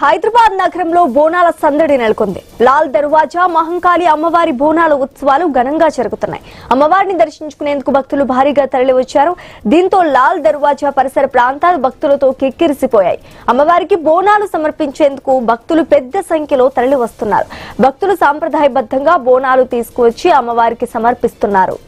హైదరాబాద్ నగరంలో బోనాల సందడి నెలకొంది. లాల్ దర్వాజా మహంకాళి అమ్మవారి బోనాల ఉత్సవాలు ఘనంగా జరుగుతున్నాయి. అమ్మవారిని దర్శించుకునేందుకు భక్తులు భారీగా తరలివచ్చారు. దీంతో లాల్ దర్వాజా పరిసర ప్రాంతాలు భక్తులతో కిక్కిరిసిపోయాయి. అమ్మవారికి బోనాలు సమర్పించేందుకు భక్తులు పెద్ద సంఖ్యలో తరలివస్తున్నారు. భక్తులు సాంప్రదాయబద్ధంగా బోనాలు తీసుకువచ్చి అమ్మవారికి సమర్పిస్తున్నారు.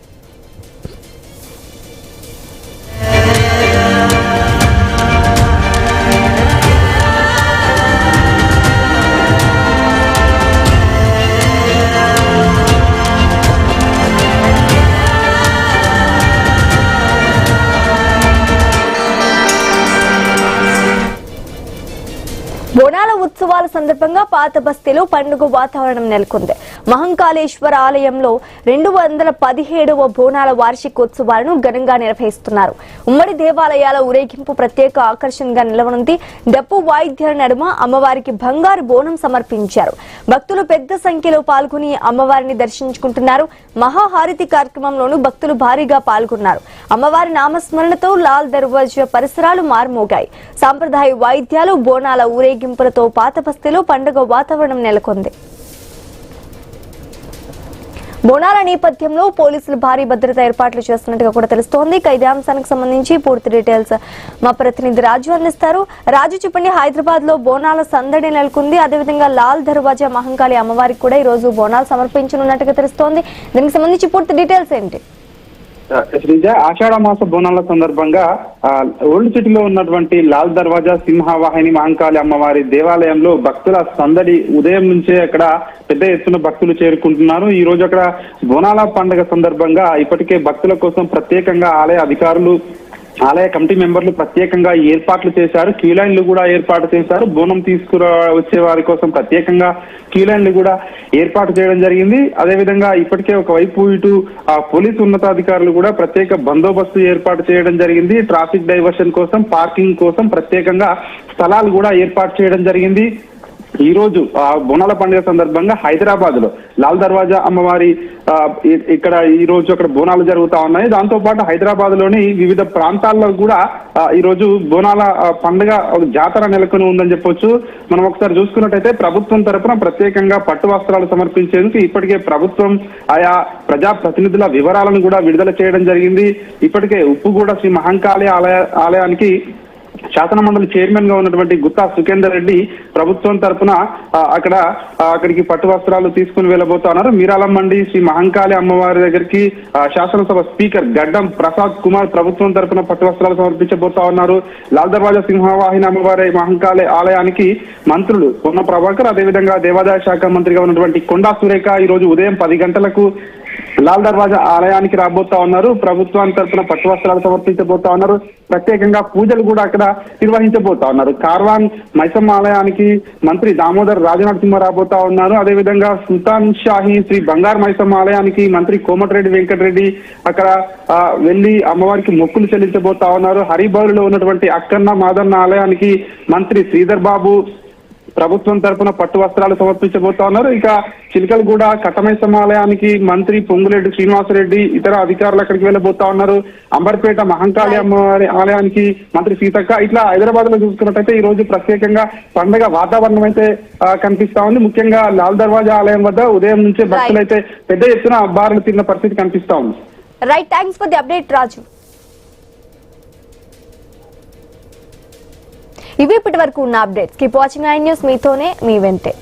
బోనాల ఉత్సవాల సందర్భంగా పాత బస్తీలో పండుగ వాతావరణం నెలకొంది. మహంకాళేశ్వర ఆలయంలో 217వ బోనాల వార్షికోత్సవాలను ఘనంగా నిర్వహిస్తున్నారు. ఉమ్మడి దేవాలయాల ఊరేగింపు ప్రత్యేక ఆకర్షణగా నిలవనుంది. డప్పు వాయిద్యాల నడుమ అమ్మవారికి బంగారు బోనం సమర్పించారు. భక్తులు పెద్ద సంఖ్యలో పాల్గొని అమ్మవారిని దర్శించుకుంటున్నారు. మహాహారతి కార్యక్రమంలోనూ భక్తులు భారీగా పాల్గొన్నారు. అమ్మవారి నామస్మరణతో లాల్ దర్వాజా పరిసరాలు మారుమోగాయి. సాంప్రదాయ వాయిద్యాలు, బోనాల ఊరేగింపులతో పాత బస్తీలో పండుగ వాతావరణం నెలకొంది. బోనాల నేపథ్యంలో పోలీసులు భారీ భద్రతా ఏర్పాట్లు చేస్తున్నట్టుగా కూడా తెలుస్తోంది. ఇదే అంశానికి సంబంధించి పూర్తి డీటెయిల్స్ మా ప్రతినిధి రాజు అందిస్తారు. రాజు, చెప్పండి, హైదరాబాద్ లో బోనాల సందడి నెలకొంది. అదేవిధంగా లాల్ దర్వాజా మహంకాళి అమ్మవారికి కూడా ఈ రోజు బోనాలు సమర్పించనున్నట్టుగా తెలుస్తోంది. దీనికి సంబంధించి పూర్తి డీటెయిల్స్ ఏంటి? శ్రీజ, ఆషాఢ మాస బోనాల సందర్భంగా ఓల్డ్ సిటీలో ఉన్నటువంటి లాల్ దర్వాజా సింహవాహిని మహంకాళి అమ్మవారి దేవాలయంలో భక్తుల సందడి ఉదయం నుంచే అక్కడ పెద్ద ఎత్తున భక్తులు చేరుకుంటున్నారు. ఈ రోజు అక్కడ బోనాల పండుగ సందర్భంగా ఇప్పటికే భక్తుల కోసం ప్రత్యేకంగా ఆలయ అధికారులు, ఆలయ కమిటీ మెంబర్లు ప్రత్యేకంగా ఏర్పాట్లు చేశారు. క్యూ లైన్లు కూడా ఏర్పాటు చేశారు. బోనం వచ్చే వారి కోసం ప్రత్యేకంగా క్యూ లైన్లు కూడా ఏర్పాటు చేయడం జరిగింది. అదేవిధంగా ఇప్పటికే ఒకవైపు ఇటు పోలీసు ఉన్నతాధికారులు కూడా ప్రత్యేక బందోబస్తు ఏర్పాటు చేయడం జరిగింది. ట్రాఫిక్ డైవర్షన్ కోసం, పార్కింగ్ కోసం ప్రత్యేకంగా స్థలాలు కూడా ఏర్పాటు చేయడం జరిగింది. ఈ రోజు బోనాల పండుగ సందర్భంగా హైదరాబాద్ లో లాల్ దర్వాజా అమ్మవారి ఇక్కడ ఈ రోజు అక్కడ బోనాలు జరుగుతా ఉన్నాయి. దాంతో పాటు హైదరాబాద్ లోని వివిధ ప్రాంతాల్లో కూడా ఈ రోజు బోనాల పండుగ జాతర నెలకొని ఉందని చెప్పొచ్చు. మనం ఒకసారి చూసుకున్నట్టయితే ప్రభుత్వం తరఫున ప్రత్యేకంగా పట్టు వస్త్రాలు సమర్పించేందుకు ఇప్పటికే ప్రభుత్వం ఆయా ప్రజా ప్రతినిధుల వివరాలను కూడా విడుదల చేయడం జరిగింది. ఇప్పటికే ఉప్పుగూడ శ్రీ మహంకాళి ఆలయానికి శాసన మండలి చైర్మన్ గా ఉన్నటువంటి గుత్తా సుఖేందర్ రెడ్డి ప్రభుత్వం తరఫున అక్కడికి పట్టు వస్త్రాలు తీసుకుని వెళ్ళబోతున్నారు. మీరాలం మండి శ్రీ మహంకాళి అమ్మవారి దగ్గరికి శాసనసభ స్పీకర్ గడ్డం ప్రసాద్ కుమార్ ప్రభుత్వం తరఫున పట్టు వస్త్రాలు సమర్పించబోతా ఉన్నారు. లాల్ దర్వాజా సింహవాహిని అమ్మవారి మహంకాళి ఆలయానికి మంత్రులు పొన్న ప్రభాకర్, అదేవిధంగా దేవాదాయ శాఖ మంత్రిగా ఉన్నటువంటి కొండా సురేఖ ఈ రోజు ఉదయం 10 గంటలకు లాల్ దర్వాజా ఆలయానికి రాబోతా ఉన్నారు. ప్రభుత్వానికి తరఫున పట్టు వస్త్రాలు సమర్పించబోతా ఉన్నారు. ప్రత్యేకంగా పూజలు కూడా అక్కడ నిర్వహించబోతా ఉన్నారు. కార్వాన్ మైసమ్మ ఆలయానికి మంత్రి దామోదర్ రాజనరసింహ రాబోతా ఉన్నారు. అదేవిధంగా సుల్తాన్ షాహీ శ్రీ బంగారు మైసమ్మ ఆలయానికి మంత్రి కోమటిరెడ్డి వెంకటరెడ్డి అక్కడ వెళ్లి అమ్మవారికి మొక్కులు చెల్లించబోతా ఉన్నారు. హరిబౌలిలో ఉన్నటువంటి అక్కన్న మాదన్న ఆలయానికి మంత్రి శ్రీధర్ బాబు ప్రభుత్వం తరఫున పట్టు వస్త్రాలు సమర్పించబోతా ఉన్నారు. ఇక చిలకలగూడ కట్టమైసమ్మ ఆలయానికి మంత్రి పొంగులేటి శ్రీనివాసరెడ్డి ఇతర అధికారులు అక్కడికి వెళ్ళబోతా ఉన్నారు. అంబర్పేట మహంకాళి అమ్మవారి ఆలయానికి మంత్రి సీతక్క. ఇట్లా హైదరాబాద్ లో చూసుకున్నట్టయితే ఈ రోజు ప్రత్యేకంగా పండుగ వాతావరణం అయితే కనిపిస్తా ఉంది. ముఖ్యంగా లాల్ దర్వాజా ఆలయం వద్ద ఉదయం నుంచే భక్తులైతే పెద్ద ఎత్తున బారులు తిన్న పరిస్థితి కనిపిస్తా ఉంది. Right, thanks for the update Raju. ఇవి ఇప్పటి వరకు ఉన్న updates. Keep watching I news. మీతోనే మీ వెంటే.